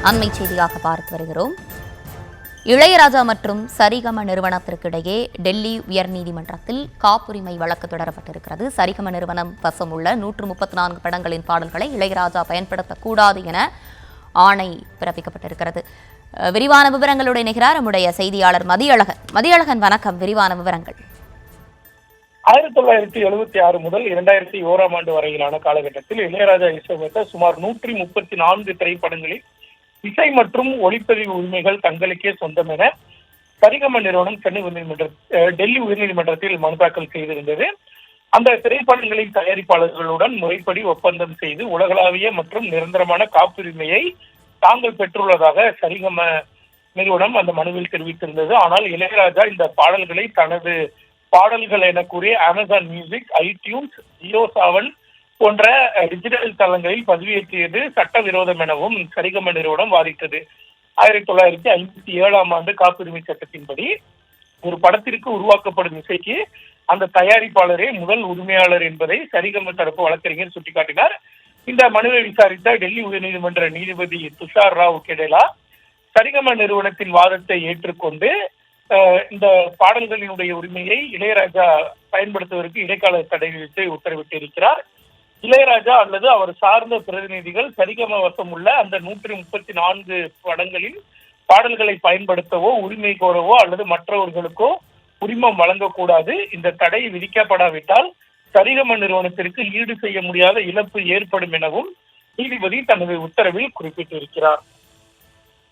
அண்மை செய்தியாக பார்த்து வருகிறோம். இளையராஜா மற்றும் சரிகம நிறுவனத்திற்கிடையே டெல்லி உயர்நீதிமன்றத்தில் காப்புரிமை வழக்கு தொடரப்பட்டிருக்கிறது. சரிகம நிறுவனம் வசம் உள்ள 134 படங்களின் பாடல்களை இளையராஜா பயன்படுத்தக்கூடாது என ஆணை பிறப்பிக்கப்பட்டிருக்கிறது. விரிவான விவரங்களுடன் இணைகிறார் நம்முடைய செய்தியாளர் மதியழகன். மதியழகன், வணக்கம். விரிவான விவரங்கள். 1976 முதல் 2001 ஆண்டு வரையிலான காலகட்டத்தில் இளையராஜா இசையமைத்த சுமார் 134 திரைப்படங்களில் இசை மற்றும் ஒளிப்பதிவு உரிமைகள் தங்களுக்கே சொந்தம் என சரிகம நிறுவனம் டெல்லி உயர்நீதிமன்றத்தில் மனு தாக்கல் செய்திருந்தது. அந்த திரைப்படங்களின் தயாரிப்பாளர்களுடன் முறைப்படி ஒப்பந்தம் செய்து உலகளாவிய மற்றும் நிரந்தரமான காப்புரிமையை தாங்கள் பெற்றுள்ளதாக சரிகம நிறுவனம் அந்த மனுவில் தெரிவித்திருந்தது. ஆனால் இளையராஜா இந்த பாடல்களை தனது பாடல்கள் என கூறிய அமேசான் மியூசிக், ஐடியூன்ஸ், ஜியோ7 போன்ற டிஜிட்டல் தளங்களில் பதிவேற்றியது சட்டவிரோதம் எனவும் சரிகம நிறுவனம் வாதிட்டது. 1957 ஆண்டு காப்புரிமை சட்டத்தின்படி ஒரு படத்திற்கு உருவாக்கப்படும் இசைக்கு அந்த தயாரிப்பாளரே முதல் உரிமையாளர் என்பதை சரிகம தரப்பு வழக்கறிஞர் சுட்டிக்காட்டினார். இந்த மனுவை விசாரித்த டெல்லி உயர்நீதிமன்ற நீதிபதி துஷார் ராவ் கெடேலா சரிகம நிறுவனத்தின் வாதத்தை ஏற்றுக்கொண்டு இந்த பாடல்களினுடைய உரிமையை இளையராஜா பயன்படுத்துவதற்கு இடைக்கால தடை விதித்து உத்தரவிட்டிருக்கிறார். இளையராஜா அல்லது அவர் சார்ந்த பிரதிநிதிகள் சரிகம வசம் உள்ள அந்த 134 படங்களில் பாடல்களை பயன்படுத்தவோ உரிமை கோரவோ அல்லது மற்றவர்களுக்கோ உரிமம் வழங்கக்கூடாது. இந்த தடை விதிக்கப்படாவிட்டால் சரிகம நிறுவனத்திற்கு ஈடு செய்ய முடியாத இழப்பு ஏற்படும் எனவும் நீதிபதி தனது உத்தரவில் குறிப்பிட்டிருக்கிறார்.